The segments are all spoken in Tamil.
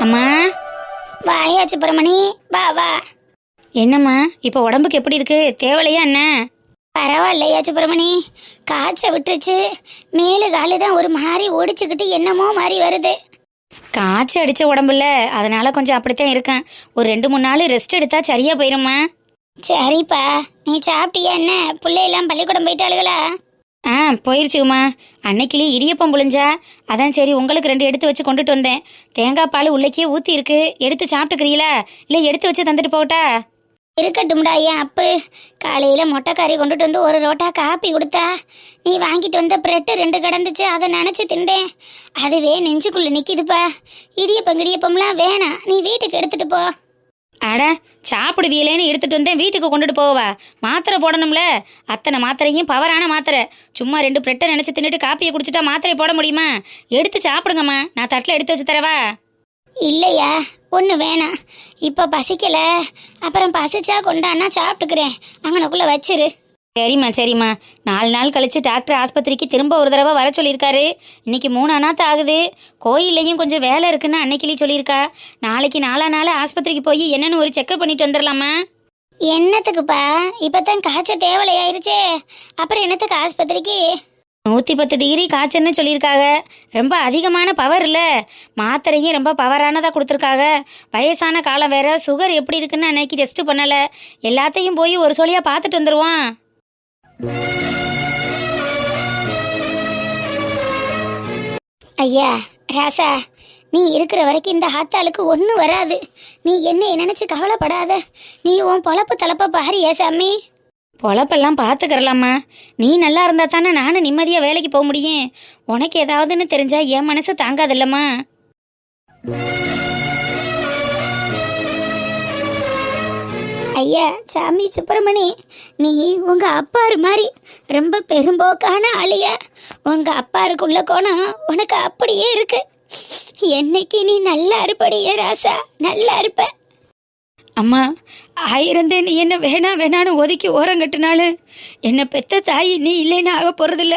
அம்மா. வாயா சுப்பிரமணி, வா வா. என்னம்மா இப்போ உடம்புக்கு எப்படி இருக்கு? தேவலையா என்ன? பரவாயில்லையா சுப்பிரமணி, காய்ச்ச விட்டுருச்சு. மேலு காலு தான் ஒரு மாதிரி ஓடிச்சுக்கிட்டு என்னமோ மாதிரி வருது. காய்ச்சி அடிச்ச உடம்புல, அதனால கொஞ்சம் அப்படித்தான் இருக்கேன். ஒரு 2-3 நாள் ரெஸ்ட் எடுத்தா சரியா போயிரும்மா. சரிப்பா, நீ சாப்பிட்டியா? என்ன பிள்ளையெல்லாம் பள்ளிக்கூடம் போயிட்டாளுகளா? போயிருச்சுமா. அன்னைக்கிளி இடியப்பம் புழிஞ்சா, அதான் சரி உங்களுக்கு 2 எடுத்து வச்சு கொண்டுட்டு வந்தேன். தேங்காய் பால் உள்ளக்கே ஊற்றி இருக்கு, எடுத்து சாப்பிட்டுக்கிறீங்களா இல்லை எடுத்து வச்சு தந்துட்டு போகட்டா? இருக்கட்டும்டா என் அப்பு. காலையில் மொட்டைக்காரி கொண்டுட்டு வந்து ஒரு ரோட்டா காப்பி கொடுத்தா. நீ வாங்கிட்டு வந்த பிரெட்டு 2 கிடந்துச்சு, அதை நினச்சி திண்டேன். அதுவே நெஞ்சுக்குள்ளே நிற்கிதுப்பா. இடியப்பம்லாம் வேணாம், நீ வீட்டுக்கு எடுத்துகிட்டு போ. அட, சாப்பிடுவீங்களேன்னு எடுத்துட்டு வந்தேன், வீட்டுக்கு கொண்டுட்டு போவா? மாத்திரை போடணும்ல. அத்தனை மாத்திரையும் பவரான மாத்திரை. சும்மா 2 பிரெட்டை நினச்சி தின்னுட்டு காப்பியை குடிச்சிட்டா மாத்திரை போட முடியுமா? எடுத்து சாப்பிடுங்கம்மா, நான் தட்டில் எடுத்து வச்சு தரவா? இல்லையா, ஒன்று வேணாம். இப்போ பசிக்கலை, அப்புறம் பசிச்சா கொண்டான்னா சாப்பிட்டுக்கிறேன். அங்கனக்குள்ளே வச்சிரு. சரிம்மா. 4 நாள் கழிச்சு டாக்டர் ஆஸ்பத்திரிக்கு திரும்ப ஒரு தடவை வர சொல்லியிருக்காரு. இன்னைக்கு 3 அனாத்த ஆகுது. கோயில்லையும் கொஞ்சம் வேலை இருக்குன்னு அன்னைக்கிளி சொல்லியிருக்கா. நாளைக்கு 4ஆம் நாள் ஆஸ்பத்திரிக்கு போய் என்னன்னு ஒரு செக்கப் பண்ணிட்டு வந்துடலாமா? என்னத்துக்குப்பா? இப்போ தான் காய்ச்ச தேவலையாயிருச்சே, அப்புறம் என்னத்துக்கு ஆஸ்பத்திரிக்கு? 110 டிகிரி காய்ச்சல்னு சொல்லியிருக்காங்க. ரொம்ப அதிகமான பவர் இல்லை. மாத்திரையும் ரொம்ப பவரானதாக கொடுத்துருக்காங்க. வயசான காலம் வேற. சுகர் எப்படி இருக்குன்னு அன்னைக்கு டெஸ்ட் பண்ணலை. எல்லாத்தையும் போய் ஒரு சொல்லியாக பார்த்துட்டு வந்துடுவான். ஐயா ராசா, நீ இருக்கிற வரைக்கும் இந்த ஆத்தாளுக்கு ஒன்றும் வராது. நீ என்ன நினச்சி கவலைப்படாத. நீ உன் பொழப்பு தலப்ப பாரியா சாமி. பொழப்பெல்லாம் பார்த்துக்கிறலாமா. நீ நல்லா இருந்தா தானே நானும் நிம்மதியாக வேலைக்கு போக முடியும். உனக்கு ஏதாவதுன்னு தெரிஞ்சா என் மனசு தாங்காதில்லம்மா. ஐயா சாமி சுப்பிரமணி, நீ உங்க அப்பாரு மாதிரி ரொம்ப பெரும்போக்கான ஆளியா. உங்க அப்பாருக்குள்ள கோணம் உனக்கு அப்படியே இருக்கு. என்னைக்கு நீ நல்லா இருப்படியே ராசா, நல்லா இருப்ப. அம்மா, ஆயிருந்தே நீ என்ன வேணான்னு ஒதுக்கி ஓரங்கட்டினாலும் என்னை பெத்த தாய் நீ இல்லைன்னு ஆக போகிறதில்ல.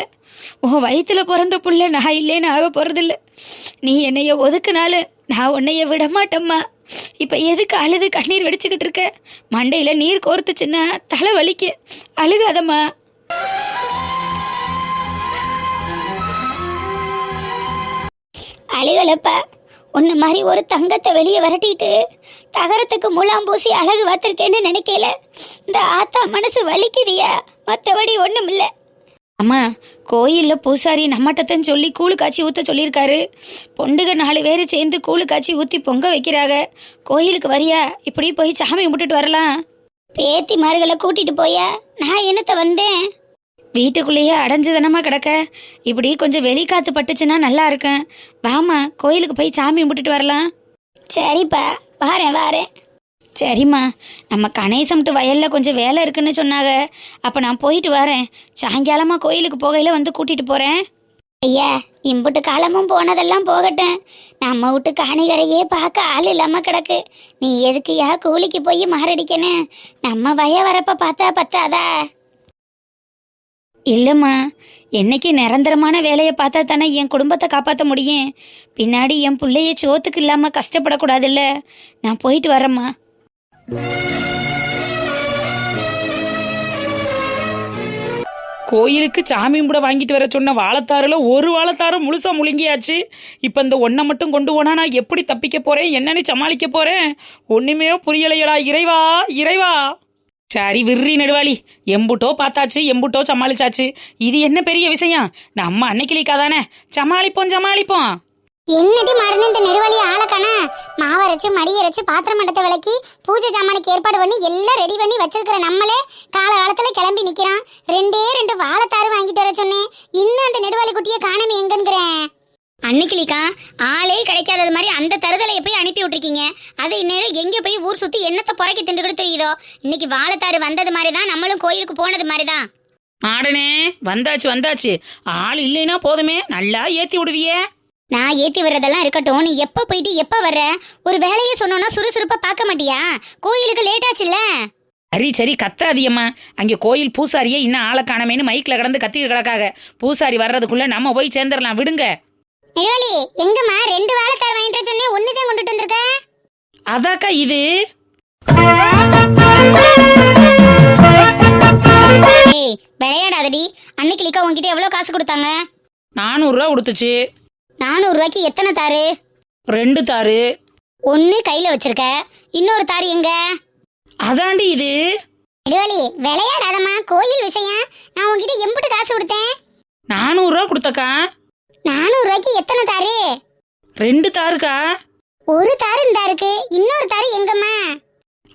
உன் வயிற்றுல பிறந்த புள்ள நான் இல்லைன்னு ஆக போகிறதில்ல. நீ என்னைய ஒதுக்குனாலும் நான் உன்னைய விட மாட்டேம்மா. இப்போ எதுக்கு அழுது கண்ணீர் வெடிச்சுக்கிட்டு இருக்க? மண்டையில் நீர் கோர்த்துச்சுன்னா தலை வலிக்கு. அழுகாதம்மா. அழுகலப்பா. உன்ன மாதிரி ஒரு தங்கத்தை வெளியே விரட்டிட்டு தகரத்துக்கு முலாம் பூசி அழகு பார்த்துருக்கேன்னு நினைக்கல. இந்த ஆத்தா மனசு வலிக்குதியா, மற்றபடி ஒன்றும் இல்லை. அம்மா, கோயிலில் பூசாரி நம்மட்டத்தன்னு சொல்லி கூழு காய்ச்சி ஊற்ற சொல்லியிருக்காரு. பொண்டுக 4 பேர் சேர்ந்து கூழு காய்ச்சி ஊற்றி பொங்க வைக்கிறாங்க. கோயிலுக்கு வரியா? இப்படி போய் சாமி கும்பிட்டுட்டு வரலாம். பேத்தி மார்களை கூட்டிட்டு போயா? நான் என்னத்த வந்தேன்? வீட்டுக்குள்ளேயே அடைஞ்சதனமா கிடக்க. இப்படி கொஞ்சம் வெளிக்காத்து பட்டுச்சுன்னா நல்லா இருக்கேன். வாமா, கோயிலுக்கு போய் சாமி கும்பிட்டுட்டு வரலாம். சரிப்பா, வாரேன். சரிம்மா, நம்ம கணேசம்ட்டு வயலில் கொஞ்சம் வேலை இருக்குன்னு சொன்னாங்க. அப்போ நான் போயிட்டு வரேன். சாயங்காலமாக கோயிலுக்கு போகையில் வந்து கூட்டிகிட்டு போகிறேன். ஐயா, இம்புட்டு காலமும் போனதெல்லாம் போகட்டும். நம்ம வீட்டு காணிகரையே பார்க்க ஆள் இல்லாமல் கிடக்கு. நீ எதுக்குயா கூலிக்கு போய் மாரடிக்கணும்? நம்ம வய வரப்ப பார்த்தா பத்தாதா? இல்லைம்மா, என்னைக்கு நிரந்தரமான வேலையை பார்த்தா தானே என் குடும்பத்தை காப்பாற்ற முடியும். பின்னாடி என் பிள்ளைய சோத்துக்கு இல்லாமல் கஷ்டப்படக்கூடாதுல்ல. நான் போயிட்டு வரேம்மா. கோயிலுக்கு சாமி கும்பிட வாங்கிட்டு வர சொன்ன வாழைத்தாறுல ஒரு வாழைத்தாரும் முழுசா முழுங்கியாச்சு. இப்போ இந்த ஒன்றை மட்டும் கொண்டு போனா நான் எப்படி தப்பிக்க போறேன், என்னன்னு சமாளிக்க போறேன்? ஒண்ணுமே புரியலையடா. இறைவா. சரி விர்ரி நெடுவாளி, எம்புட்டோ பார்த்தாச்சு, எம்புட்டோ சமாளிச்சாச்சு. இது என்ன பெரிய விஷயம்? நம்ம அன்னைக்கிளிக்கா தானே, சமாளிப்போம். என்னடி மறந்து இந்த நெடுவழி ஆளக்கானா? மாவரைச்சு மடியரைச்சு பாத்திரம் மண்டத்தை விளக்கி பூஜை ஜாமானுக்கு ஏற்பாடு பண்ணி எல்லாம் ரெடி பண்ணி வச்சிருக்கிற நம்மளே காலகாலத்துல கிளம்பி நிக்கிறான். 2 வாழைத்தாறு வாங்கிட்டு வர சொன்னேன். இன்னும் அந்த நெடுவழி குட்டியை காணாம எங்கங்கிறேன். அன்னைக்கிளிக்கா, ஆளே கிடைக்காதது மாதிரி அந்த தருதலையை போய் அனுப்பி விட்டுருக்கீங்க. அது இந்நேரம் எங்கே போய் ஊர் சுற்றி என்னத்தை புறக்கி திண்டுக்கிட்டு தெரியுதோ. இன்னைக்கு வாழைத்தாறு வந்தது மாதிரி தான் நம்மளும் கோயிலுக்கு போனது மாதிரி தான். ஆடனே வந்தாச்சு. ஆள் இல்லைன்னா போதுமே, நல்லா ஏத்தி விடுவியே. நான் ஏற்றி வர்றதெல்லாம் இருக்கட்டும், நீ எப்போ போயிட்டு எப்போ வர்ற? ஒரு வேலையை சொன்னோன்னா சுறுசுறுப்பாக பார்க்க மாட்டியா? கோயிலுக்கு லேட் ஆச்சுல்ல. சரி கத்தாதியம்மா. அங்கே கோயில் பூசாரியே இன்னும் ஆளை காணமேன்னு மைக்கில் கடந்து கத்திட்டு கிடக்காக. பூசாரி வர்றதுக்குள்ள நம்ம போய் சேர்ந்துடலாம், விடுங்க. நெடுவாளி எங்கம்மா 2 வாழைத்தார் வாங்கிட்டு வர சொன்னேன், ஒன்று தான் கொண்டுட்டு வந்திருக்க. அதாக்கா இது. ஏய் விளையாடாதடி. அன்னைக்கு லிக்கா உங்ககிட்ட எவ்வளோ காசு கொடுத்தாங்க? 400 ரூபா கொடுத்துச்சு. 400 ரூபாய்க்கு எத்தனை தாரு? 2 தாரு. ஒன்று கையில் வச்சிருக்க, இன்னொரு தாரு எங்க? அதாண்டி இது. நெடுவாளி விளையாடாதம்மா, கோயில் விஷயம். நான் உங்ககிட்ட எம்பிட்டு காசு கொடுத்தேன்? 400 ரூபா கொடுத்தக்கா. 400 ரூபாய்க்கு எத்தனை தாரு? 2 தாருக்கா. ஒரு தாரு இந்த இருக்கு, இன்னொரு தாரு எங்கம்மா?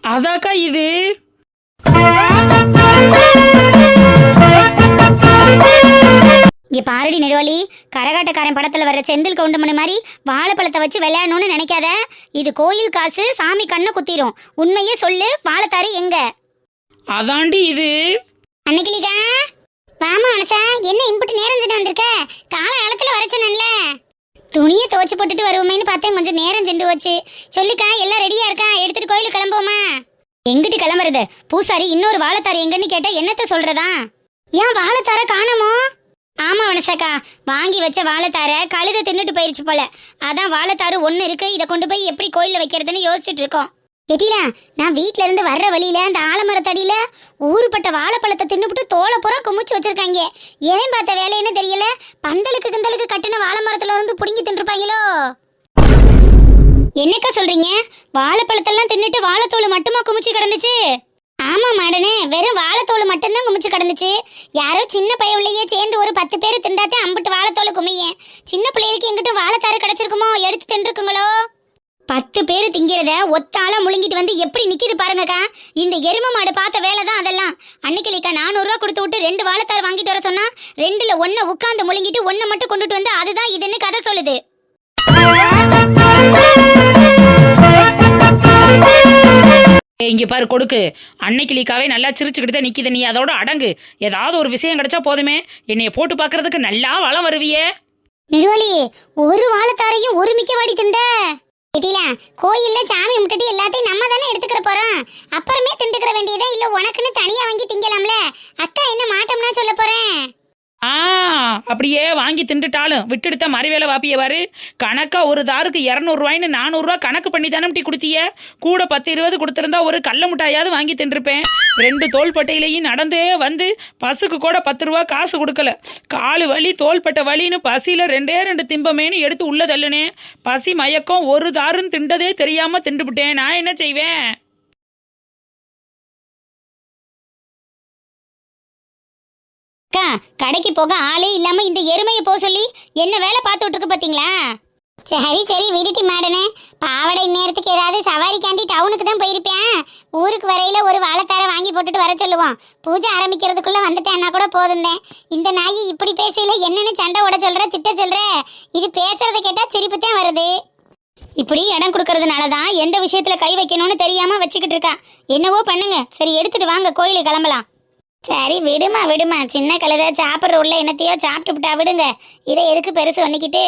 அதாக்கா இது. இங்க பாருடி நெடுவாளி, கரகாட்டக்காரன் படத்துல வர்ற செந்தில் கவுண்டமணி மாதிரி வாழைப்பழத்தை வச்சு விளையாடணும்னு நினைக்காத. இது கோயில் காசு, சாமி கண்ணை குத்திரும். உண்மையே சொல்லு, வாழைத்தாரு எங்க? அதாண்டி இது. அன்னைக்கிலிக்கா வாமா அனசா, என்ன இம்புட்டு நேரம் சென்று வந்திருக்க? கால காலத்துல வர சொன்னேன்ல. துணியை துவச்சு போட்டுட்டு வருவோமேன்னு பார்த்தேன், கொஞ்சம் நேரம் சென்று வச்சு. சொல்லுக்கா, எல்லாம் ரெடியா இருக்கா? எடுத்துட்டு கோயிலுக்கு கிளம்புவோமா? எங்கிட்டு கிளம்புறது? பூசாரி இன்னொரு வாழைத்தாரு எங்கன்னு கேட்டா என்னத்த சொல்றதா? ஏன் வாழைத்தார காணமோ? ஆமா வனசாக்கா, வாங்கி வச்ச வாழைத்தார கழுத தின்னுட்டு போயிருச்சு போல. அதான் வாழைத்தாரு ஒன்று இருக்கு, இதை கொண்டு போய் எப்படி கோயிலில் வைக்கிறதுன்னு யோசிச்சுட்டு இருக்கோம். எட்டிலா, நான் வீட்ல இருந்து வர்ற வழியில அந்த ஆலமரத்தடியில ஊருப்பட்ட வாழைப்பழத்தை தின்னுபிட்டு தோலை பூரா குமிச்சு வச்சிருக்காங்க. ஏன் பார்த்த வேலைன்னு தெரியல. பந்தலுக்கு கிந்தலுக்கு கட்டின வாழைமரத்துல இருந்து புடுங்கி தின்றுப்பாங்களோ. என்னக்கா சொல்றீங்க? வாழைப்பழத்தெல்லாம் தின்னுட்டு வாழைத்தோல் மட்டுமா குமிச்சு கிடந்துச்சு? ஆமா மாடனே, வெறும் வாழைத்தோல் மட்டும்தான் குமிச்சு கிடந்துச்சு. யாரோ சின்ன பையவுலையே சேர்ந்து ஒரு 10 பேர் திண்டாத்தே அம்பிட்டு வாழைத்தோல் குமியேன். சின்ன பிள்ளைகளுக்கு எங்கிட்ட வாழைத்தாரு கிடைச்சிருக்குமோ, எடுத்து தின்றுக்குங்களோ. 10 பேர் திங்கிறத ஒத்தாளா முழுங்கிட்டு வந்து எப்படி நிக்கிது பாருங்கக்கா. இந்த எரும மாடு பார்த்த வேலை தான் அதெல்லாம். அன்னைக்கிலிக்கா 400 ரூபா கொடுத்து விட்டு 2 வாழைத்தார் வாங்கிட்டு வர சொன்னா, 2ல 1 உட்காந்து முழுங்கிட்டு 1 மட்டும் கொண்டுட்டு வந்து அதுதான் இதுன்னு கதை சொல்லுது. இங்க பாரு கொடுக்கு. அன்னைக்கு லீக்காவே நல்லா சிரிச்சுக்கிட்டு தான் நிக்கிது. நீ அதோட அடங்கு. ஏதாவது ஒரு விஷயம் கிடைச்சா போதுமே, என்னைய போட்டு பாக்குறதுக்கு நல்லா வளம் வருவியே. நெடுவாளி, ஒரு வாழைத்தாரையும் ஒரு மிக்க வாடி திண்ட. கோயில்ல சாமி முட்டுட்டு எல்லாத்தையும் நம்ம தானே எடுத்துக்கிற போறோம். அப்புறமே திண்டுக்கிற வேண்டியதா, இல்ல உனக்குன்னு தனியா வாங்கி திங்கலாம்ல. அக்கா என்ன மாட்டோம்னா சொல்ல போறேன். அப்படியே வாங்கி திண்டுட்டாலும் விட்டுடுத்த மறுவேளை வாப்பிய பாரு. கணக்கா ஒரு தாருக்கு 200 ரூபாய்ன்னு 400 ரூபா கணக்கு பண்ணி தானே கொடுத்திய. கூட 10-20 கொடுத்திருந்தா ஒரு கள்ள முட்டாயாவது வாங்கி தின்றுப்பேன். 2 தோள்பட்டையிலையும் நடந்தே வந்து பசுக்கு கூட 10 ரூபா காசு கொடுக்கல. காலு வலி தோள்பட்டை வலின்னு பசியில 2 திம்பமேனு எடுத்து உள்ள தள்ளுனேன். பசி மயக்கம் ஒரு தாருன்னு திண்டதே தெரியாம திண்டுபிட்டேன். நான் என்ன செய்வேன்? கடைக்கு போக ஆளே இல்லாம இந்த எருமையை போக சொல்லி என்ன வேலை பார்த்துட்டு இருக்கு பாத்தீங்களா? சரி சரி விடுட்டி மாடனே. பாவடை நேரத்துக்கு ஏதாவது சவாரிக்காண்டி டவுனுக்கு தான் போயிருப்பேன். ஊருக்கு வரையில ஒரு வாழைத்தார வாங்கி போட்டுட்டு வர சொல்லுவோம். பூஜை ஆரம்பிக்கிறதுக்குள்ள வந்துட்டேன்னா கூட போதுந்தேன். இந்த நாய் இப்படி பேசல என்னன்னு சண்டை ஓட சொல்ற, திட்ட சொல்ற. இது பேசுறத கேட்டா சிரிப்பு தான் வருது. இப்படி இடம் கொடுக்கறதுனால தான் எந்த விஷயத்துல கை வைக்கணும்னு தெரியாம வச்சுக்கிட்டு இருக்கா. என்னவோ பண்ணுங்க. சரி எடுத்துட்டு வாங்க, கோயிலுக்கு கிளம்பலாம். சரி விடுமா விடுமா, சின்ன கழுதை சாப்பிட்ற உள்ள என்னத்தையோ சாப்பிட்டு விட்டா விடுங்க. இதை எதுக்கு பெருசு பண்ணிக்கிட்டு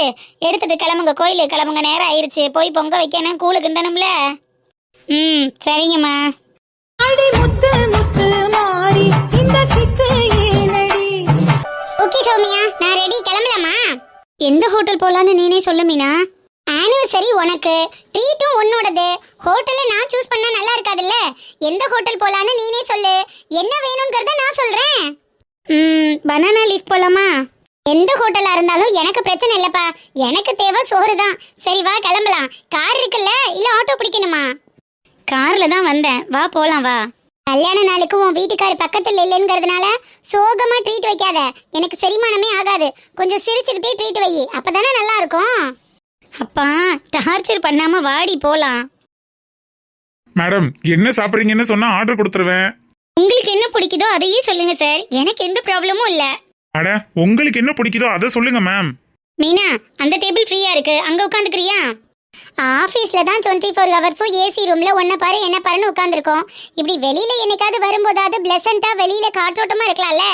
எடுத்துட்டு கிளம்புங்க, கோயிலுக்கு கிளம்புங்க. நேரம் ஆயிடுச்சு, போய் பொங்க வைக்கணும், கூழு கிண்டணும்ல. சரிங்கம்மா. ஓகே சௌமியா, நான் ரெடி, கிளம்பலாமா? எந்த ஹோட்டல் போலான்னு நீனே சொல்லு மீனா. ஆனிவர்சரி உனக்கு, ட்ரீட்டும் உன்னோடது. ஹோட்டலை நான் சூஸ் பண்ணா நல்லா இருக்காதுல்ல. எந்த ஹோட்டல் போலான்னு நீனே சொல்லு. என்ன வேணும்ங்கறத நான் சொல்றேன். பனானா லீஃப் போலாமா? எந்த ஹோட்டலா இருந்தாலும் எனக்கு பிரச்சனை இல்லப்பா. எனக்கு தேவை சோறு தான். சரி வா கிளம்பலாம். கார் இருக்குல்ல, இல்ல ஆட்டோ பிடிக்கணுமா? கார்ல தான் வந்தேன், வா போலாம் வா. கல்யாண நாளுக்கு உன் வீட்டுக்கார் பக்கத்துல இல்லைங்கிறதுனால சோகமா ட்ரீட் வைக்காத. எனக்கு செரிமானமே ஆகாது. கொஞ்சம் சிரிச்சுக்கிட்டே ட்ரீட் வை, அப்பதானே நல்லா இருக்கும். அப்பா டார்ச்சர் பண்ணாம வாடி போலாம். மேடம் என்ன சாப்பிடுறீங்கன்னு சொன்னா ஆர்டர் கொடுத்துருவேன். உங்களுக்கு என்ன பிடிக்குதோ அதையே சொல்லுங்க சார், எனக்கு எந்த ப்ராப்ளமும் இல்ல. அட உங்களுக்கு என்ன பிடிக்குதோ அதை சொல்லுங்க மேம். மீனா, அந்த டேபிள் ஃப்ரீயா இருக்கு, அங்க உட்காந்துக்கிறியா? ஆபீஸ்ல தான் 24 ஹவர்ஸும் ஏசி ரூம்ல ஒன்ன பாரு என்ன பாருன்னு உட்காந்துருக்கோம். இப்படி வெளியில என்னைக்காவது வரும்போதாவது பிளசண்டா வெளியில காற்றோட்டமா இருக்கலாம்ல.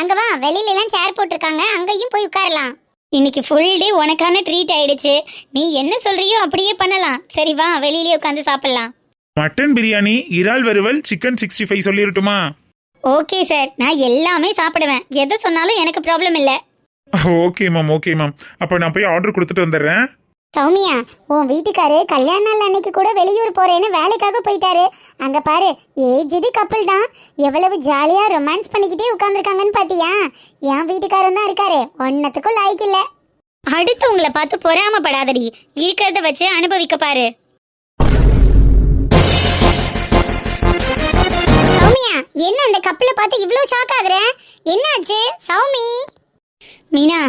அங்க வா, வெளியில எல்லாம் சேர் போட்டிருக்காங்க, அங்கேயும் போய் உட்காரலாம். இன்னைக்கு ஃபுல் டே உனக்கான ட்ரீட் ஆயிடுச்சு. நீ என்ன சொல்றியோ அப்படியே பண்ணலாம். சரி வா, வெளியிலே உட்காந்து சாப்பிடலாம். மட்டன் பிரியாணி, இறால் வறுவல், சிக்கன் 65 சொல்லிரட்டுமா? ஓகே சார், நான் எல்லாமே சாப்பிடுவேன். எதை சொன்னாலும் எனக்கு ப்ராப்ளம் இல்லை. Okay ma'am okay ma'am. அப்போ நான் போய் ஆர்டர் கொடுத்துட்டு வந்துடுறேன். சௌமியா, உன் வீட்டுக்காரு கல்யாண நாள் அன்னைக்கு கூட வெளியூர் போறேன்னு வேலைக்காக போயிட்டாரு. அங்க பாரு, ஏஜ்டு கப்பல் தான், எவ்வளவு ஜாலியா ரொமான்ஸ் பண்ணிக்கிட்டே உட்காந்துருக்காங்கன்னு பாத்தியா? என் வீட்டுக்காரன் தான் இருக்காரு, ஒன்னத்துக்கும் லாய்க்கு இல்ல. அடுத்தவங்கள பார்த்து பொறாமப்படாதடி, இருக்கிறத வச்சு அனுபவிக்க பாரு. சௌமியா, என்ன அந்த கப்பலை பார்த்து இவ்ளோ ஷாக் ஆகுற? என்னாச்சு சௌமி? மீனா,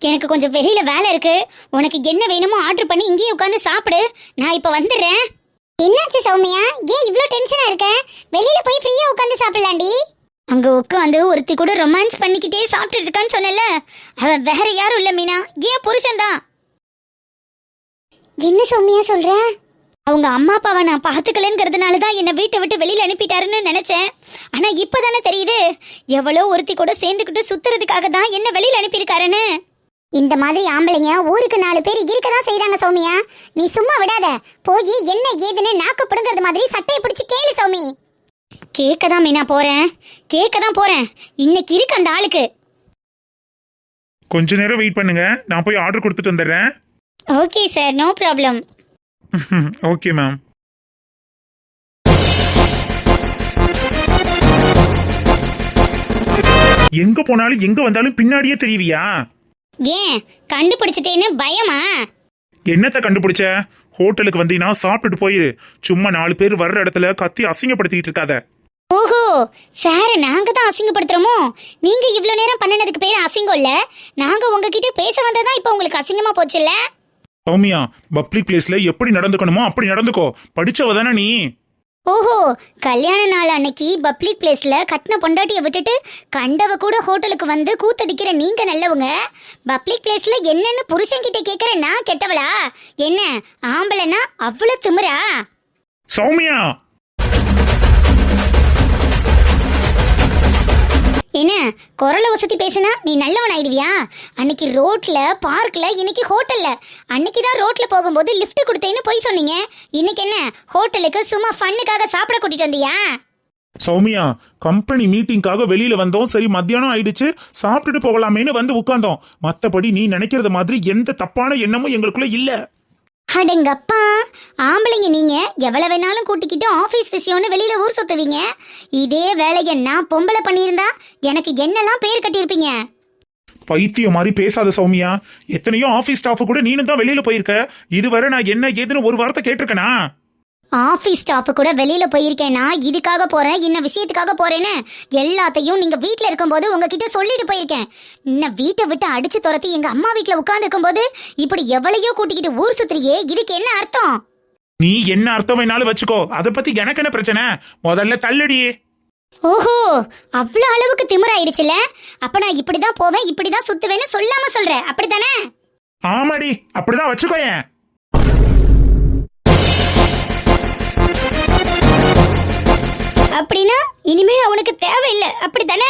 எனக்கு கொஞ்சம் வெளியில வேலை இருக்கு. உனக்கு என்ன வேணுமோ ஆர்டர் பண்ணி இங்கேயே உட்காந்து சாப்பிடு. நான் இப்ப வந்துடுறேன். என்னாச்சு சௌமியா, ஏன் இவ்ளோ டென்ஷனா இருக்க? வெளியில போய் ஃப்ரீயா உட்காந்து சாப்பிடலாண்டி. அங்க உட்காந்து ஒருத்தி கூட ரொமான்ஸ் பண்ணிக்கிட்டே சாப்பிட்டு இருக்கான்னு சொன்னல, அவன் வேற யாரும் இல்ல மீனா, ஏன் புருஷன் தான். என்ன சௌமியா சொல்ற? அவங்க அம்மா அப்பாவை நான் பார்த்துக்கலங்கிறதுனால தான் என்னை வீட்டை விட்டு வெளியில் அனுப்பிட்டாருன்னு நினச்சேன். ஆனால் இப்போ தானே தெரியுது, எவ்வளோ ஒருத்தி கூட சேர்ந்துக்கிட்டு சுத்துறதுக்காக தான் என்ன வெளியில் அனுப்பியிருக்காருன்னு. இந்த மாதிரி ஆம்பளைங்க ஊருக்கு 4 பேர் இருக்கதான் செய்றாங்க சௌமியா. நீ சும்மா விடாத, போய் என்ன ஏதுன்னு நாக்கு பிடுங்கிறது மாதிரி சட்டையை பிடிச்சி கேளு சௌமி. கேட்க தான் மீனா போகிறேன், கேட்க தான் போகிறேன். இன்னைக்கு இருக்கு அந்த ஆளுக்கு. கொஞ்ச நேரம் வெயிட் பண்ணுங்க, நான் போய் ஆர்டர் கொடுத்துட்டு வந்துடுறேன். Okay sir, no problem. Okay ma'am. எங்க போனாலும் எங்க வந்தாலும் பின்னாடியே தெரியுவியா? ஏன் கண்டுபிடிச்சிட்டேன்னு பயமா? என்னத்த கண்டுபிடிச்ச? ஹோட்டலுக்கு வந்தீங்கன்னா சாப்பிட்டுட்டு போயிரு. சும்மா 4 பேர் வர்ற இடத்துல கத்தி அசிங்கப்படுத்திட்டு இருக்காத. ஓஹோ, சார் நாங்க தான் அசிங்கப்படுத்துறோமோ? நீங்க இவ்வளோ நேரம் பண்ணினதுக்கு பேர் அசிங்கம் இல்ல, நாங்க உங்ககிட்ட பேச வந்ததான் இப்போ உங்களுக்கு அசிங்கமா போச்சுல்ல? சௌமியா, பப்ளிக் பிளேஸ்ல எப்படி நடந்துக்கணுமோ அப்படி நடந்துக்கோ. படிச்சவ தானே நீ. ஓஹோ, கல்யாண நாள் அன்னைக்கு பப்ளிக் பிளேஸ்ல கட்டின பொண்டாட்டியை விட்டுட்டு கண்டவ கூட ஹோட்டலுக்கு வந்து கூத்தடிக்கிற நீங்க நல்லவங்க, பப்ளிக் பிளேஸ்ல என்னன்னு புருஷன்கிட்ட கேட்கிற நான் கெட்டவளா? என்ன ஆம்பளைன்னா அவ்வளவு திமிரா? சௌமியா, என்ன குரலை வசதி பேசுனா நீ நல்லவன் ஆயிடுவியா? அன்னைக்கு ரோட்ல பார்க்ல, இன்னைக்கு ஹோட்டல்ல. அன்னைக்கு தான் ரோட்ல போகும்போது லிஃப்ட் கொடுத்தேன்னு போய் சொன்னீங்க. இன்னைக்கு என்ன ஹோட்டலுக்கு சும்மா ஃபன்னுக்காக சாப்பிட கூட்டிட்டு வந்தியா? சௌமியா, கம்பெனி மீட்டிங்காக வெளியில வந்தோம். சரி மத்தியானம் ஆயிடுச்சு, சாப்பிட்டுட்டு போகலாமேன்னு வந்து உட்கார்ந்தோம். மத்தபடி நீ நினைக்கிறது மாதிரி எந்த தப்பான எண்ணமும் எங்களுக்குள்ள இல்ல. அடங்கப்பா, ஆம்பளைங்க நீங்க எவ்வளவு வேணாலும் கூட்டிக்கிட்டு ஆபீஸ் விஷயம்னு வெளியில ஊர் சுத்துவீங்க. இதே வேலையை நான் பொம்பளை பண்ணியிருந்தா எனக்கு என்னெல்லாம் பேர் கட்டியிருப்பீங்க. பைத்தியம் மாதிரி பேசாத சௌமியா. எத்தனையோ ஆபீஸ் ஸ்டாஃப் கூட நீனு தான் வெளியில போயிருக்க. இதுவரை நான் என்ன ஏதுன்னு ஒரு வார்த்தை கேட்டிருக்கேனா? ஆபீஸ் ஸ்டாஃப் கூட வெளியில போயிருக்கேன்னா இதுக்காக போறேன், இன்ன விஷயத்துக்காக போறேன்னு எல்லாத்தையும் நீங்க வீட்டுல இருக்கும்போது உங்ககிட்ட சொல்லிட்டு போயிருக்கேன். இன்னும் வீட்டை விட்டு அடிச்சு துரத்தி எங்க அம்மா வீட்டுல உட்கார்ந்து இருக்கும்போது இப்படி எவ்வளையோ கூட்டிக்கிட்டு ஊர் சுத்துறியே, இதுக்கு என்ன அர்த்தம்? நீ என்ன அர்த்தம் வேணாலும் வச்சுக்கோ, அதை பத்தி எனக்கு என்ன பிரச்சனை? முதல்ல தள்ளுடி. ஓஹோ, அவ்வளவு அளவுக்கு திமிராயிடுச்சுல. அப்ப நான் இப்படிதான் போவேன், இப்படிதான் சுத்துவேன்னு சொல்லாம சொல்றேன், அப்படித்தானே? ஆமாடி, அப்படிதான் வச்சுக்கோயேன். அப்படின்னா இனிமே அவனுக்கு தேவையில்லை, அப்படித்தானே?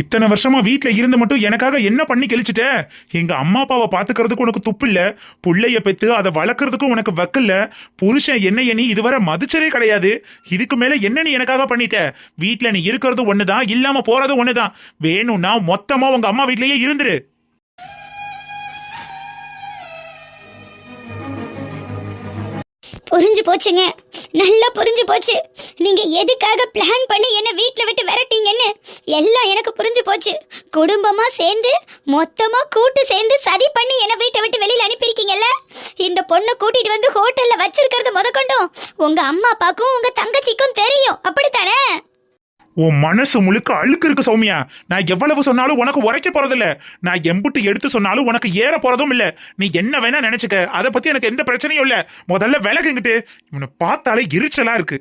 இத்தனை வருஷமா வீட்டுல இருந்து மட்டும் எனக்காக என்ன பண்ணி கழிச்சிட்ட? எங்க அம்மா அப்பாவை பாத்துக்கிறதுக்கு உனக்கு துப்பு இல்ல, புள்ளைய பெத்து அதை வளர்க்கறதுக்கும் உனக்கு வக்கில்ல. புருஷன் என்னைய நீ இதுவரை மதிச்சதே கிடையாது. இதுக்கு மேல என்ன நீ எனக்காக பண்ணிட்ட? வீட்டுல நீ இருக்கிறது ஒண்ணுதான், இல்லாம போறது ஒண்ணுதான். வேணும்னா மொத்தமா உங்க அம்மா வீட்லயே இருந்துரு. புரிஞ்சு போச்சுங்க, நல்லா புரிஞ்சு போச்சு. நீங்க எதுக்காக பிளான் பண்ணி என்ன வீட்ல விட்டு விரட்டீங்கன்னு எல்லாம் எனக்கு புரிஞ்சு போச்சு. குடும்பமா சேர்ந்து மொத்தமா கூட்டு சேர்ந்து சதி பண்ணி என்ன வீட்டை விட்டு வெளியில அனுப்பியிருக்கீங்கல்ல. இந்த பொண்ணை கூட்டிட்டு வந்து ஹோட்டல்ல வச்சிருக்கிறது முதற்கொண்டும் உங்க அம்மா அப்பாக்கும் உங்க தங்கச்சிக்கும் தெரியும், அப்படித்தானே? உன் மனசு முழுக்க அழுக்கு இருக்கு சௌமியா. நான் எவ்வளவு சொன்னாலும் உனக்கு உரைக்க போறதில்ல. நான் எம்புட்டு எடுத்து சொன்னாலும் உனக்கு ஏற போறதும் இல்ல. நீ என்ன வேணா நினைச்சுக்க, அதை பத்தி எனக்கு எந்த பிரச்சனையும் இல்ல. முதல்ல விலகுங்கிட்டு. இவனை பார்த்தாலே எரிச்சலா இருக்கு.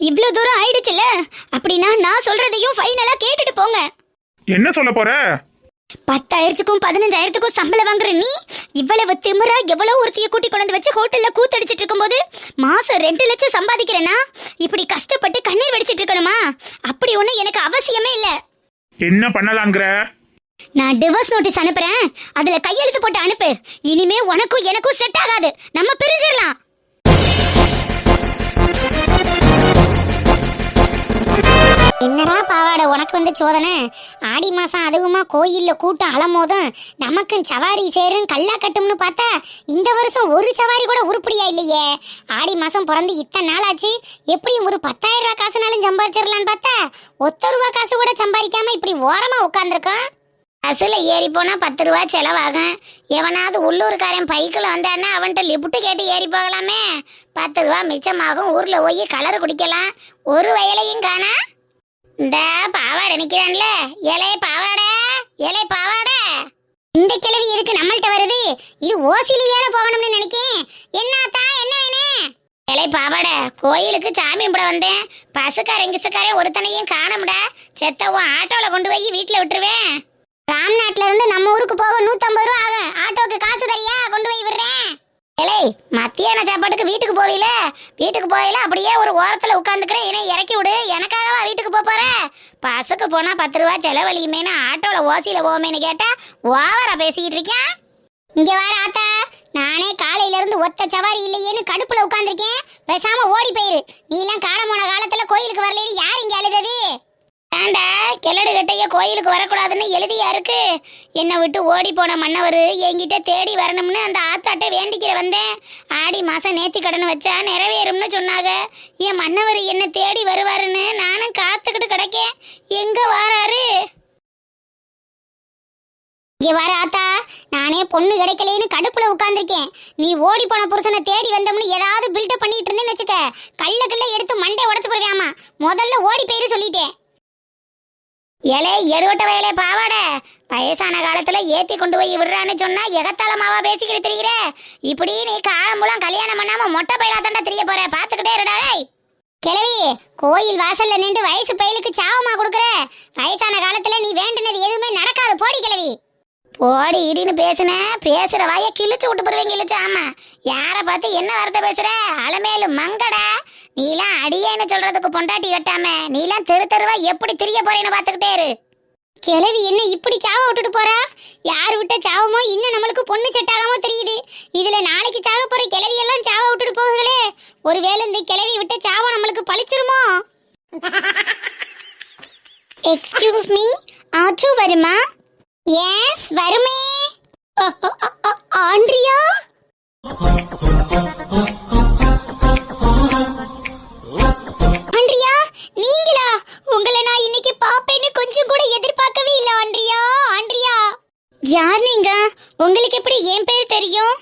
இவ்வளவு தூரம் ஆயிடுச்சுல, அப்படின்னா நான் சொல்றதையும் ஃபைனலா கேட்டுட்டு போங்க. என்ன சொல்ல போற? 10,000க்கும் 15,000க்கும் சம்பளம் வாங்குற நீ இவ்வளவு திமிரா எவ்வளவு ஒருத்திய கூட்டி கொண்டு வச்சு ஹோட்டல்ல கூத்தடிச்சிட்டு இருக்கும்போது மாசம் 2 லட்சம் சம்பாதிக்கிறேன்னா இப்படி கஷ்டப்பட்டு கண்ணீர் வடிச்சிட்டு இருக்கணுமா? அப்படி ஒண்ணு எனக்கு அவசியமே இல்ல. என்ன பண்ணலாங்கிற? நான் டிவோர்ஸ் நோட்டீஸ் அனுப்புறேன், அதுல கையெழுத்து போட்டு அனுப்பு. இனிமே உனக்கும் எனக்கும் செட் ஆகாது, நம்ம பிரிஞ்சிடலாம். என்னடா பாவாடை உனக்கு வந்து சோதனை? ஆடி மாசம் அதுவுமா கோயில்ல கூட்டம் அலமோதும் நமக்கும் சவாரி சேரும் கல்லா கட்டும்னு பார்த்தா இந்த வருஷம் ஒரு சவாரி கூட உருப்படியா இல்லையே. ஆடி மாசம் பிறந்து இத்தனை நாள் ஆச்சு, எப்படியும் ஒரு 10,000 ரூபாய் காசுனாலும் சம்பாதிச்சிடலான்னு பார்த்தா ஒத்த ரூபா காசு கூட சம்பாதிக்காம இப்படி ஓரமா உட்காந்துருக்கோம். பஸ்ஸில் ஏறி போனால் 10 ரூபா செலவாகும். எவனாவது உள்ளூர்காரன் பைக்கில் வந்தான்னா அவன்கிட்ட லிஃப்ட்டு கேட்டு ஏறி போகலாமே, 10 ரூபா மிச்சமாகும். ஊரில் போய் கலர் குடிக்கலாம். ஒரு வயலையும் காணா. இந்த பாவாடை நிற்கிறான்ல, இலை பாவாடை, இலை பாவாடை. இந்த கிழவி எதுக்கு நம்மள்கிட்ட வருது? இது ஓசிலி ஏற போகணும்னு நினைக்கேன். என்னத்தா என்ன வேணும்? இலை பாவாடை, கோயிலுக்கு சாமி கும்பிட வந்தேன். பசுக்காரன் கிசுக்காரன் ஒருத்தனையும் காணமுடா. செத்தவும் ஆட்டோவில் கொண்டு போய் வீட்டில் விட்டுருவேன். ராம்நாட்ல இருந்து நம்ம ஊருக்கு போக 150 ரூபா ஆகும். ஆட்டோக்கு காசு தரியா? கொண்டு போய் விடுறேன். இலை மத்தியான சாப்பாட்டுக்கு வீட்டுக்கு போவீல, வீட்டுக்கு போயில அப்படியே ஒரு ஓரத்தில் உட்காந்துக்கிறேன். என்னை இறக்கி விடு. எனக்காகவா வீட்டுக்கு போற? பஸ்ஸுக்கு போனால் 10 ரூபா செலவழியுமேனு ஆட்டோவில் ஓசியில் போவோமேனு கேட்டா ஓவரா பேசிக்கிட்டு இருக்கேன். இங்க வர ஆத்தா, நானே காலையில இருந்து ஒத்த சவாரி இல்லையேன்னு கடுப்புல உட்காந்துருக்கேன். பேசாம ஓடி போயிரு. நீ எல்லாம் காலம் போன காலத்துல கோயிலுக்கு வரலன்னு யார் இங்க அழுதது? ஏண்டா கிளடு கட்டைய கோயிலுக்கு வரக்கூடாதுன்னு எழுதியா இருக்கு? என்னை விட்டு ஓடி போன மன்னவர் என்கிட்ட தேடி வரணும்னு அந்த ஆத்தாட்ட வேண்டிக்கிற வந்தேன். ஆடி மாசம் நேர்த்தி கடன் வச்சா நிறைவேறும்னு சொன்னாங்க. என் மன்னவர் என்ன தேடி வருவாருன்னு நானும் காத்துக்கிட்டு கிடக்கேன். எங்க வாராரு? இங்க வர ஆத்தா, நானே பொண்ணு கிடைக்கலேன்னு கடுப்புல உட்கார்ந்துருக்கேன். நீ ஓடி போன புருஷனை தேடி வந்தோம்னு ஏதாவது பில்டப் பண்ணிட்டு இருந்தேன்னு வச்சுக்க, கல்ல எடுத்து மண்டை உடச்சு போடுவேமா. முதல்ல ஓடி போயிரு சொல்லிட்டேன். ஏலே எடுவட்ட வயலே பாவாடை, வயசான காலத்துல ஏத்தி கொண்டு போய் விடுறான்னு சொன்னா எகத்தாளமாவா பேசிக்கிட்டு தெரியுற? இப்படி நீ காலம் மூலம் கல்யாணம் பண்ணாம மொட்டை பயிலா தாண்டா தெரிய போற. பாத்துக்கிட்டே இருடாடே. கிழவி, கோயில் வாசல்ல நின்று வயசு பயிலுக்கு சாவமா கொடுக்குற? வயசான காலத்துல நீ வேண்டுனது எதுவுமே நடக்காது. போடி கிழவி. போடி இடின்னு பேசுற வாய கிழிச்சு விட்டு போடுவேன். கிழிச்சு. ஆமா, யார பார்த்து என்ன வார்த்தை பேசுற? அலமேலு மங்கடா. நீலாம் அடியேன்னு சொல்றதுக்கு பொண்டாட்டி கட்டாம நீலாம் தெரு தெருவா எப்படி திரிய போறேன்னு பாத்துக்கிட்டே இரு. கிழவி என்ன இப்படி சாவ விட்டுட்டு போறா? யார் விட்ட சாவமோ இன்னும் நம்மளுக்கு பொண்ணு செட்டாகாமோ தெரியுது. இதுல நாளைக்கு சாவ போற கிழவி எல்லாம் சாவ விட்டுட்டு போகுதுங்களே. ஒருவேளை இந்த கிழவி விட்ட சாவ நம்மளுக்கு பழிச்சிருமோ? எக்ஸ்கியூஸ் மீ, ஆட்டோ வருமா? எஸ் வருமே. ஆண்ட்ரியா, ஆண்ட்ரியா நீங்களா? உங்களை நான் இன்னைக்கு பாப்பேன்னு கொஞ்சம் கூட எதிர்பார்க்கவே இல்லை. Andrea, Andrea. யார் நீங்க? உங்களுக்கு எப்படி என் பேர் தெரியும்?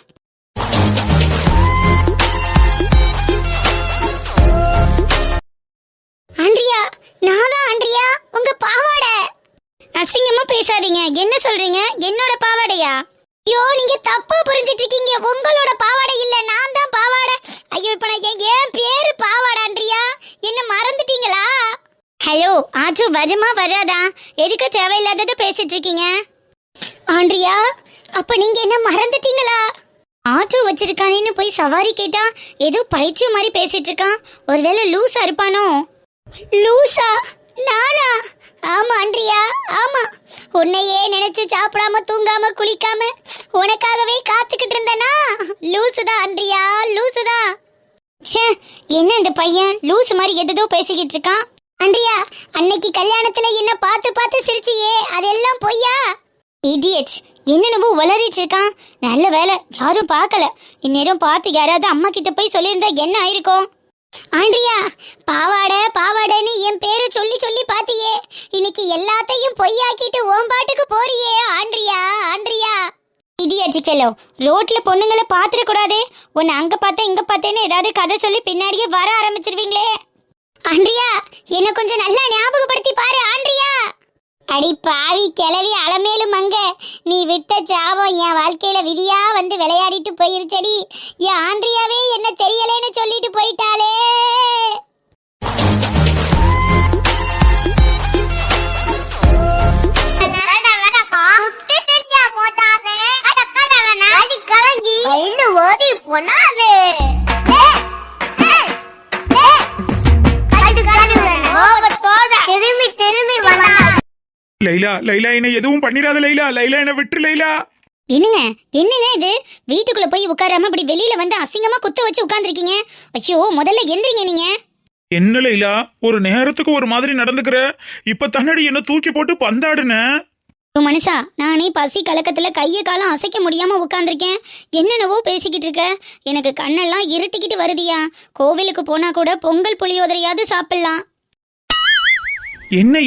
ஆண்ட்ரியா, நான் தான் ஆண்ட்ரியா, உங்க பாவாடை. அசிங்கமா பேசாதீங்க. என்ன சொல்றீங்க? என்னோட பாவாடையா? ஐயோ, நீங்க தப்பா புரிஞ்சிட்டு இருக்கீங்க. உங்களோட பாவாடை இல்ல, நான் தான் பாவாடை. ஐயோ, இப்ப நான் என் பேரு பாவாடை. ஆண்ட்ரியா, என்ன மறந்துட்டீங்களா? ஹலோ ஆச்சு, வருமா வராதா? எதுக்கு தேவையில்லாததை பேசிட்டு இருக்கீங்க? ஆண்ட்ரியா, அப்ப நீங்க என்ன மறந்துட்டீங்களா? ஆட்டோ வச்சிருக்கானேன்னு போய் சவாரி கேட்டா ஏதோ பைத்தியம் மாதிரி பேசிட்டு இருக்கான். ஒருவேளை லூசா இருப்பானோ? லூசா? நானா? ஆமா ஆண்ட்ரியா, ஆமா. உன்னையே நினைச்சு சாப்பிடாம தூங்காம குளிக்காம உனக்காகவே காத்துக்கிட்டு இருந்தனா? லூசுதான் ஆண்ட்ரியா, லூசுதான். ச்சே, என்ன இந்த பையன் லூசு மாதிரி எதோ பேசிக்கிட்டு இருக்கான். ஆண்ட்ரியா, அன்னைக்கு கல்யாணத்துல என்ன பார்த்து பார்த்து சிரிச்சியே, அதெல்லாம் பொய்யா? இடியட், என்னென்னவோ வளரிட்டு இருக்கான். நல்ல வேலை யாரும் பார்க்கல. இந்நேரம் பார்த்து யாராவது அம்மா கிட்ட போய் சொல்லியிருந்தா என்ன ஆயிருக்கும்? ஆண்ட்ரியா, பாவாடை பாவாடைன்னு என் பேரு சொல்லி சொல்லி பாத்தியே, இன்னைக்கு எல்லாத்தையும் பொய்யாக்கிட்டு ஓம்பாட்டுக்கு போறியே. Andrea, Andrea. இடியாட்டிக் ஃபெலோ, ரோட்ல பொண்ணுங்களை பாத்துட கூடாது. உன்னை அங்க பார்த்தேன் இங்க பார்த்தேன்னு ஏதாவது கதை சொல்லி பின்னாடியே வர ஆரம்பிச்சிருவீங்களே. ஆண்ட்ரியா, என்ன கொஞ்சம் நல்லா ஞாபகப்படுத்தி பாரு. ஆண்ட்ரியா. அடி பாவி கிளவி அலமேலு மங்க, நீ விட்ட சாபம் என் வாழ்க்கையில விதியா வந்து விளையாடிட்டு போயிருச்சடி. என் ஆண்ட்ரியாவே என்ன தெரியலேன்னு சொல்லிட்டு போயிட்டாளே. லைலா, லைலா என்ன எதுவும் பண்ணிராத லைலா. லைலா என்ன விட்டு லைலா. என்னங்க என்னங்க இது? வீட்டுக்குள்ள போய் உட்காராம அப்படி வெளியில வந்து அசிங்கமா குத்த வச்சு உட்கார்ந்துருக்கீங்க. ஐயோ, முதல்ல எந்திரிங்க நீங்க. என்ன லைலா ஒரு நேரத்துக்கு ஒரு மாதிரி நடந்துக்கிற? இப்ப தன்னடி என்ன தூக்கி போட்டு பந்தாடுன. மனுஷா, நானே பசி கலக்கத்துல கையை காலம் அசைக்க முடியாம உட்கார்ந்துருக்கேன். என்னென்னவோ பேசிக்கிட்டு இருக்க. எனக்கு கண்ணெல்லாம் இருட்டிக்கிட்டு வருதியா. கோவிலுக்கு போனா கூட பொங்கல் புளியோதரையாவது சாப்பிடலாம். என்ன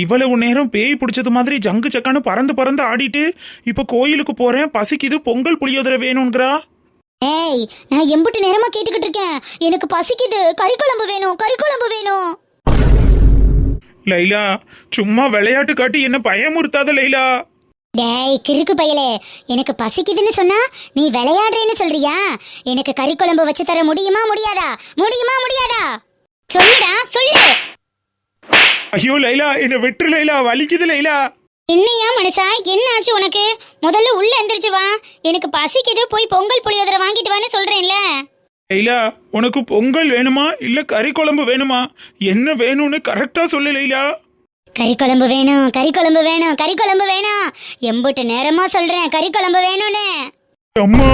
இவ்வளவு நேரம் பேய் பிடிச்சது மாதிரி ஜங்கு சக்கான்னு பறந்து பறந்து ஆடிட்டு இப்ப கோயிலுக்கு போறேன், பசிக்குது, பொங்கல் புளியோதரை வேணும்ங்கிறா. ஏய், நான் எம்புட்டு நேரமா கேட்டுக்கிட்டு இருக்கேன். எனக்கு பசிக்குது, கறிக்குழம்பு வேணும், கறிக்குழம்பு வேணும். லைலா சும்மா விளையாட்டு காட்டி என்ன பயமுறுத்தாத லைலா. டேய் கிறுக்கு பயலே, எனக்கு பசிக்குதுன்னு சொன்னா நீ விளையாடுறேன்னு சொல்றியா? எனக்கு கறிக்குழம்பு வச்சு தர முடியுமா முடியாதா? முடியுமா முடியாதா? சொல்லுடா சொல்லு. ஐயோ லைலா என்ன வெற்று லைலா, வலிக்குது லைலா. என்னையா மனுஷா, என்ன ஆச்சு உனக்கு? முதல்ல உள்ள எந்திரிச்சு வா. எனக்கு பசிக்குது, போய் பொங்கல் புளியோதரை வாங்கிட்டு வான்னு சொல்றேன்ல. லைலா உனக்கு பொங்கல் வேணுமா இல்ல கறி குழம்பு வேணுமா? என்ன வேணும்னு கரெக்டா சொல்லு லைலா. கறிக்குழம்பு வேணும், கறிக்குழம்பு வேணும், கறிக்குழம்பு வேணும். எம்புட்டு நேரமா சொல்றேன் கறிக்குழம்பு வேணும்னு. அம்மா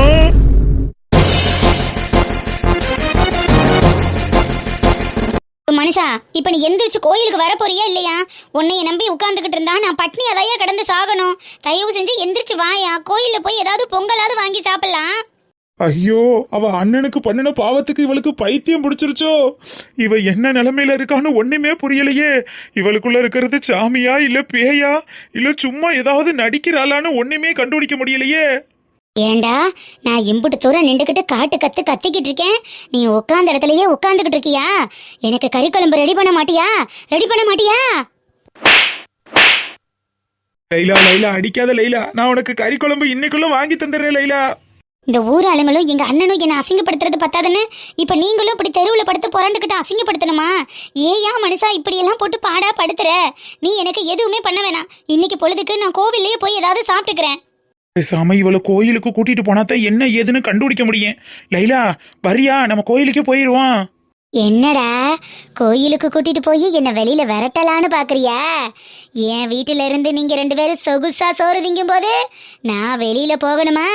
மனுஷா, இப்ப நீ எந்திரிச்சு கோயிலுக்கு வர போறியா இல்லையா? உன்னைய நம்பி உட்கார்ந்துகிட்டு இருந்தா நான் பட்னி அதையா கடந்து சாகணும். தயவு செஞ்சு எந்திரிச்சு வாயா. கோயில்ல போய் ஏதாவது பொங்கலாவது வாங்கி சாப்பிடலாம். ஐயோ அவ அண்ணனுக்கு பண்ணின பாவத்துக்கு இவளுக்கு பைத்தியம் பிடிச்சிருச்சோ? இவ என்ன நிலைமையில இருக்கான்னு ஒண்ணுமே புரியலையே. இவளுக்குள்ள இருக்கிறது சாமியா இல்ல பேயா இல்ல சும்மா ஏதாவது நடிக்கிறாளான்னு ஒண்ணுமே கண்டுபிடிக்க முடியலையே. ஏண்டா, நான் இம்புட்டு தூரம் நின்றுகிட்டு காட்டு கத்து கத்திக்கிட்டு இருக்கேன். நீ உட்கார்ந்த இடத்துலயே உட்கார்ந்துகிட்டு இருக்கியா? எனக்கு கறிக்குழம்பு ரெடி பண்ண மாட்டியா? ரெடி பண்ண மாட்டியா? லைலா லைலா அடிக்காத லைலா, நான் உனக்கு கறி குழம்பு இன்னைக்குள்ள வாங்கி தந்துடுறேன் லைலா. இந்த ஊர் ஆளுங்களும் எங்க அண்ணனும் என்ன அசிங்கப்படுத்துறது பத்தாதுன்னு இப்ப நீங்களும் இப்படி தெருவுல படுத்து புரண்டுகிட்டு அசிங்கப்படுத்தணுமா? ஏயா மனுஷா இப்படியெல்லாம் போட்டு பாடா படுத்துற? நீ எனக்கு எதுவுமே பண்ண வேணாம். இன்னைக்கு பொழுதுக்கு நான் கோவில்லயே போய் ஏதாவது சாப்பிட்டுக்கிறேன். பேசாம இவளை கோயிலுக்கு கூட்டிட்டு போனாதான் என்ன ஏதுன்னு கண்டுபிடிக்க முடியும். லைலா வரியா, நம்ம கோயிலுக்கே போயிருவோம். என்னடா, கோயிலுக்கு கூட்டிட்டு போய் என்ன வெளியில விரட்டலான்னு பாக்குறியா? என் வீட்டுல இருந்து நீங்க 2 பேரும் சொகுசா சோறு திங்கும் போது நான் வெளியில போகணுமா?